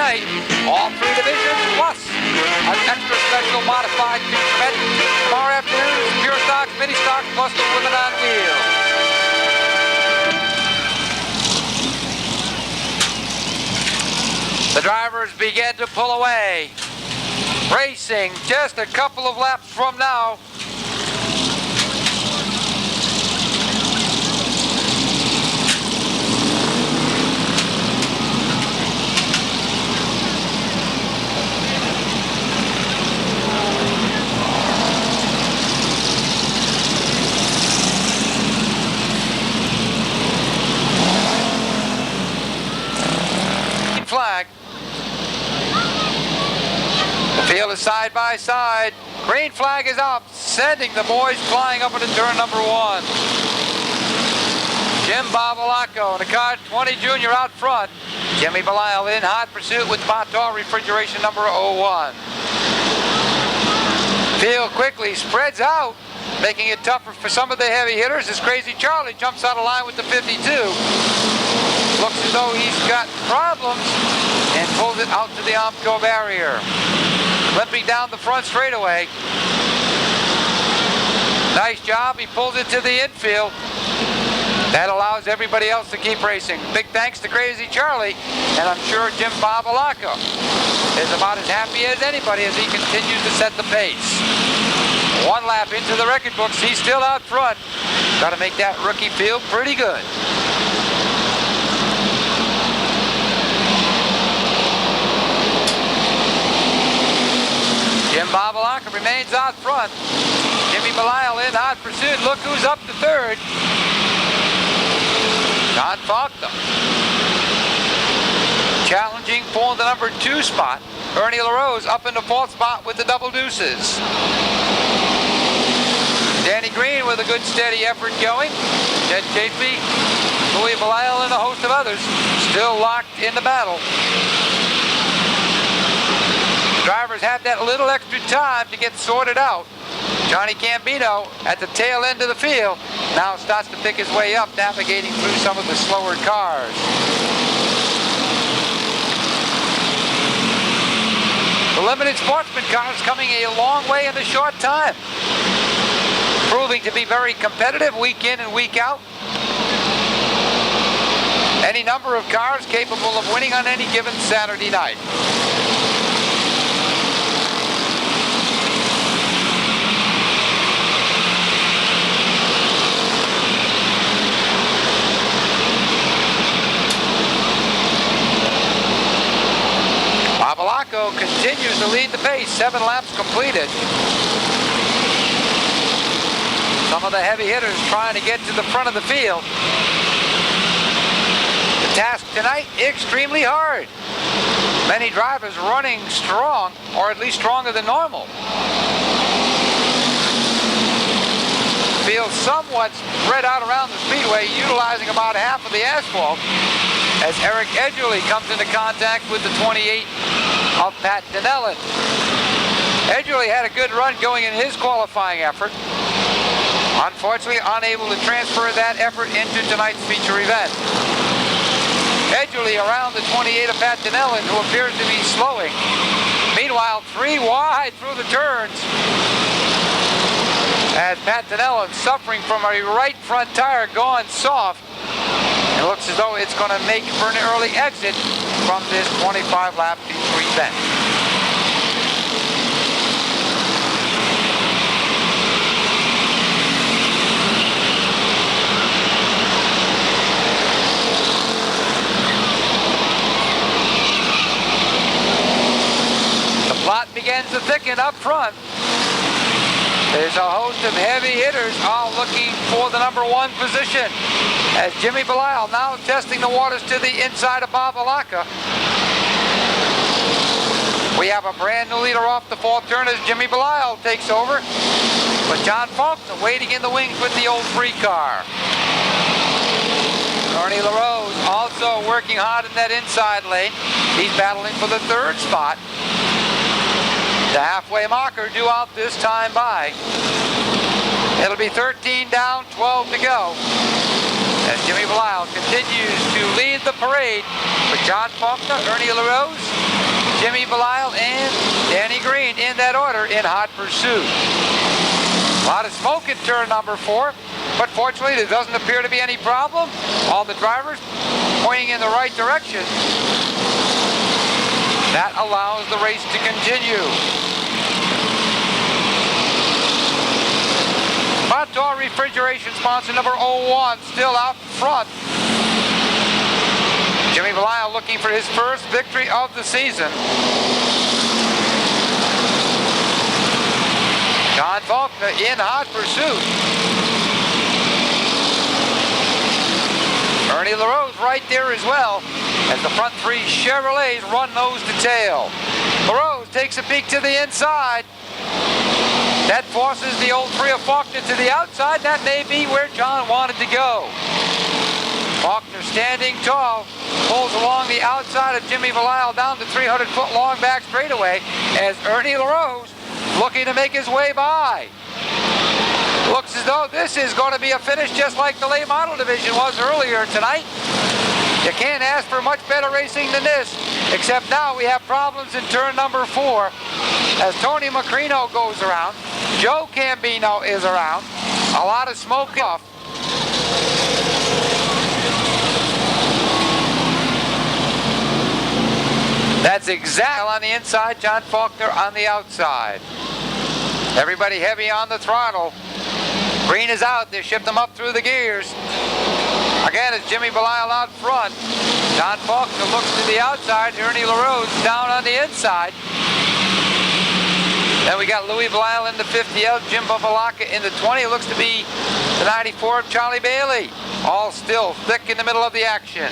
tonight. All 3 divisions plus an extra special modified featurette. Tomorrow afternoon, pure stocks, mini stocks, plus the women on wheels. The drivers begin to pull away. Racing just a couple of laps from now. Flag. The field is side by side. Green flag is up, sending the boys flying up into turn number 1. Jim Babalacco and the car 20 Junior out front. Jimmy Belisle in hot pursuit with Montauk refrigeration number 01. Field quickly spreads out, making it tougher for some of the heavy hitters as Crazy Charlie jumps out of line with the 52. Looks as though he's got problems and pulls it out to the Omco barrier. Limping down the front straightaway. Nice job, he pulls it to the infield. That allows everybody else to keep racing. Big thanks to Crazy Charlie, and I'm sure Jim Babalacco is about as happy as anybody as he continues to set the pace. 1 lap into the record books, he's still out front. Got to make that rookie feel pretty good. Jim Babalacco remains out front. Jimmy Belisle in hot pursuit. Look who's up to 3rd. John Faulkner. Challenging for the number 2 spot. Ernie LaRose up in the 4th spot with the double deuces. Danny Green with a good steady effort going. Ted Chafee, Louis Belisle, and a host of others still locked in the battle. Drivers have that little extra time to get sorted out. Johnny Gambino at the tail end of the field now starts to pick his way up, navigating through some of the slower cars. The limited Sportsman cars coming a long way in a short time, proving to be very competitive week in and week out. Any number of cars capable of winning on any given Saturday night. Babalacco continues to lead the pace, 7 laps completed. Some of the heavy hitters trying to get to the front of the field. The task tonight, extremely hard. Many drivers running strong, or at least stronger than normal. Field somewhat spread out around the speedway, utilizing about half of the asphalt, as Eric Edgerly comes into contact with the 28 of Pat Dinellan. Edgerly had a good run going in his qualifying effort. Unfortunately, unable to transfer that effort into tonight's feature event. Edgerly around the 28 of Pat Dinellan, who appears to be slowing. Meanwhile, 3 wide through the turns, as Pat Dinellan suffering from a right front tire going soft. It looks as though it's going to make for an early exit from this 25-lap feature event. The plot begins to thicken up front. There's a host of heavy hitters all looking for the number 1 position, as Jimmy Belisle now testing the waters to the inside of Babalacco. We have a brand new leader off the 4th turn as Jimmy Belisle takes over, with John Faulkner waiting in the wings with the old 3 car. Ernie LaRose also working hard in that inside lane. He's battling for the 3rd spot. The halfway marker due out this time by. It'll be 13 down, 12 to go, as Jimmy Belisle continues to lead the parade with John Faulkner, Ernie LaRose, Jimmy Belisle, and Danny Green in that order in hot pursuit. A lot of smoke in turn number 4, but fortunately there doesn't appear to be any problem. All the drivers pointing in the right direction. That allows the race to continue. Montour Refrigeration, sponsor number 01, still out front. Jimmy Belisle looking for his first victory of the season. John Faulkner in hot pursuit. Ernie LaRose right there as well, as the front 3 Chevrolets run nose to tail. LaRose takes a peek to the inside. That forces the old 3 of Faulkner to the outside. That may be where John wanted to go. Faulkner standing tall, pulls along the outside of Jimmy Belisle down the 300-foot long back straightaway as Ernie LaRose looking to make his way by. Looks as though this is going to be a finish just like the late model division was earlier tonight. You can't ask for much better racing than this, except now we have problems in turn number 4 as Tony Macrino goes around. Joe Cambino is around. A lot of smoke off. That's exactly on the inside, John Faulkner on the outside. Everybody heavy on the throttle. Green is out, they shift him up through the gears. Again, it's Jimmy Belisle out front. John Faulkner looks to the outside, Ernie LaRose down on the inside. Then we got Louis Belisle in the 50L, Jim Babalaka in the 20. It looks to be the 94 of Charlie Bailey. All still thick in the middle of the action.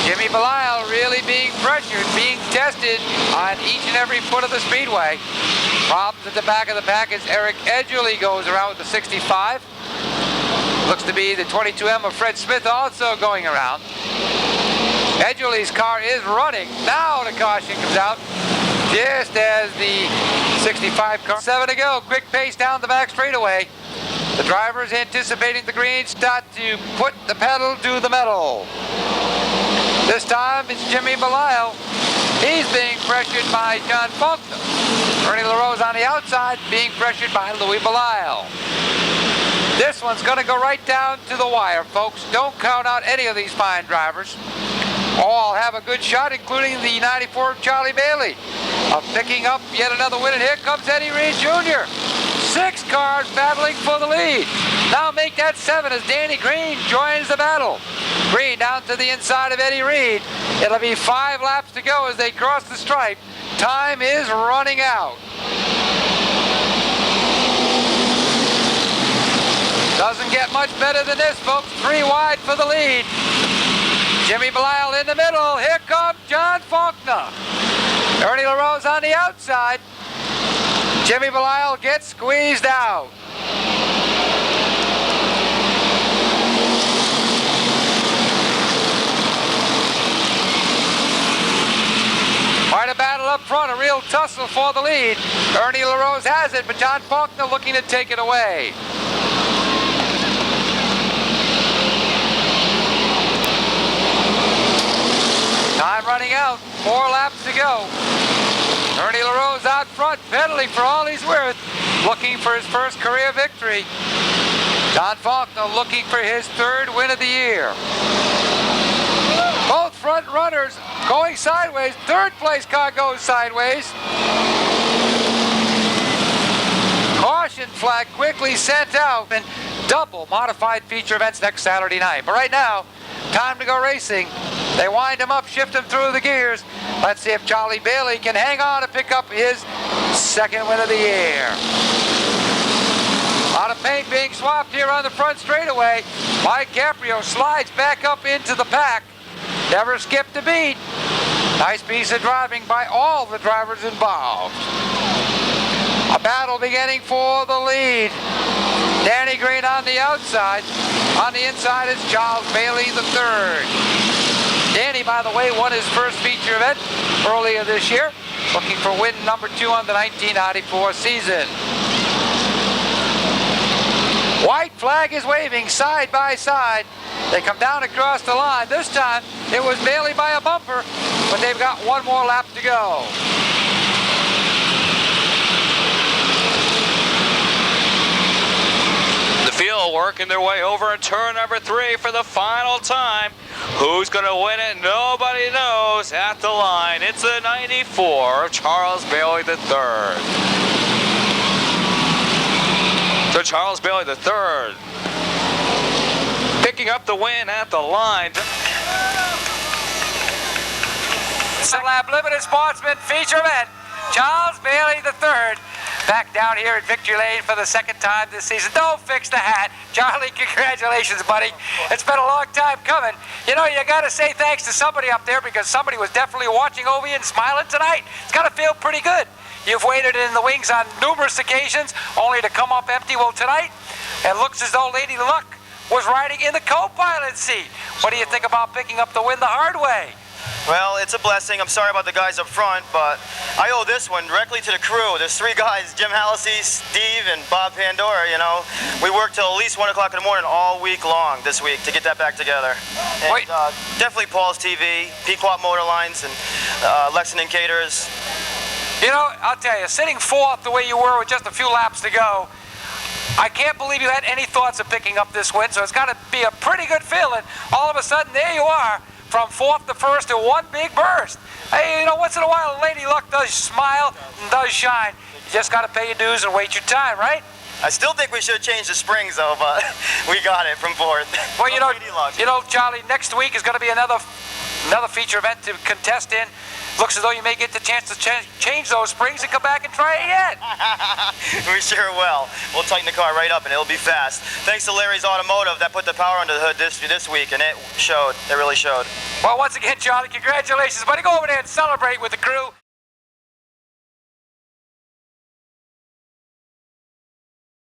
Jimmy Belisle really being pressured, being tested on each and every foot of the speedway. Problems at the back of the pack as Eric Edgerly goes around with the 65. Looks to be the 22M of Fred Smith also going around. Edgerly's car is running. Now the caution comes out just as the 65 car. 7 to go. Quick pace down the back straightaway. The drivers anticipating the green start to put the pedal to the metal. This time it's Jimmy Belisle. He's being pressured by John Faulkner. Ernie LaRose on the outside being pressured by Louis Belisle. This one's going to go right down to the wire, folks. Don't count out any of these fine drivers. All have a good shot, including the 94 of Charlie Bailey, of picking up yet another win. And here comes Eddie Reed Jr. 6 cars battling for the lead. Now make that 7 as Danny Green joins the battle. Green down to the inside of Eddie Reed. It'll be 5 laps to go as they cross the stripe. Time is running out. Doesn't get much better than this, folks. 3 wide for the lead. Jimmy Belisle in the middle. Here comes John Faulkner. Ernie LaRose on the outside. Jimmy Belisle gets squeezed out. Quite a battle up front, a real tussle for the lead. Ernie LaRose has it, but John Faulkner looking to take it away. Time running out, 4 laps to go. Ernie LaRose out front, pedaling for all he's worth, looking for his first career victory. John Faulkner looking for his 3rd win of the year. Both front runners going sideways. 3rd place car goes sideways. Caution flag quickly sent out. And double modified feature events next Saturday night. But right now, time to go racing. They wind him up, shift him through the gears. Let's see if Charlie Bailey can hang on to pick up his 2nd win of the year. A lot of paint being swapped here on the front straightaway. Mike Caprio slides back up into the pack. Never skipped a beat. Nice piece of driving by all the drivers involved. A battle beginning for the lead. Danny Green on the outside. On the inside is Charles Bailey III. Danny, by the way, won his first feature event earlier this year, looking for win number 2 on the 1994 season. White flag is waving side by side. They come down across the line. This time it was barely by a bumper, but they've got one more lap to go. The field working their way over in turn number 3 for the final time. Who's going to win it? Nobody knows. At the line, it's the 94 of Charles Bailey III. So Charles Bailey III picking up the win at the line. Second lap limited Sportsman feature event. Charles Bailey III back down here at Victory Lane for the second time this season. Don't fix the hat. Charlie, congratulations, buddy. It's been a long time coming. You know, you got to say thanks to somebody up there because somebody was definitely watching over you and smiling tonight. It's got to feel pretty good. You've waited in the wings on numerous occasions only to come up empty. Well, tonight, it looks as though Lady Luck was riding in the co-pilot seat. What do you think about picking up the win the hard way? Well, it's a blessing. I'm sorry about the guys up front, but I owe this one directly to the crew. There's 3 guys, Jim Hallisey, Steve, and Bob Pandora, you know. We worked till at least 1 o'clock in the morning all week long this week to get that back together. And definitely Paul's TV, Pequot Motor Lines, and Lexington Caterers. You know, I'll tell you, sitting 4th the way you were with just a few laps to go, I can't believe you had any thoughts of picking up this win, so it's got to be a pretty good feeling. All of a sudden, there you are, from 4th to 1st in one big burst. Hey, you know, once in a while, Lady Luck does smile and does shine. You just got to pay your dues and wait your time, right? I still think we should have changed the springs, though, but we got it from 4th. Well, you know, Charlie, next week is going to be another feature event to contest in. Looks as though you may get the chance to change those springs and come back and try again. We sure will. We'll tighten the car right up and it'll be fast. Thanks to Larry's Automotive that put the power under the hood this week, and it showed. It really showed. Well, once again, Charlie, congratulations, buddy. Go over there and celebrate with the crew.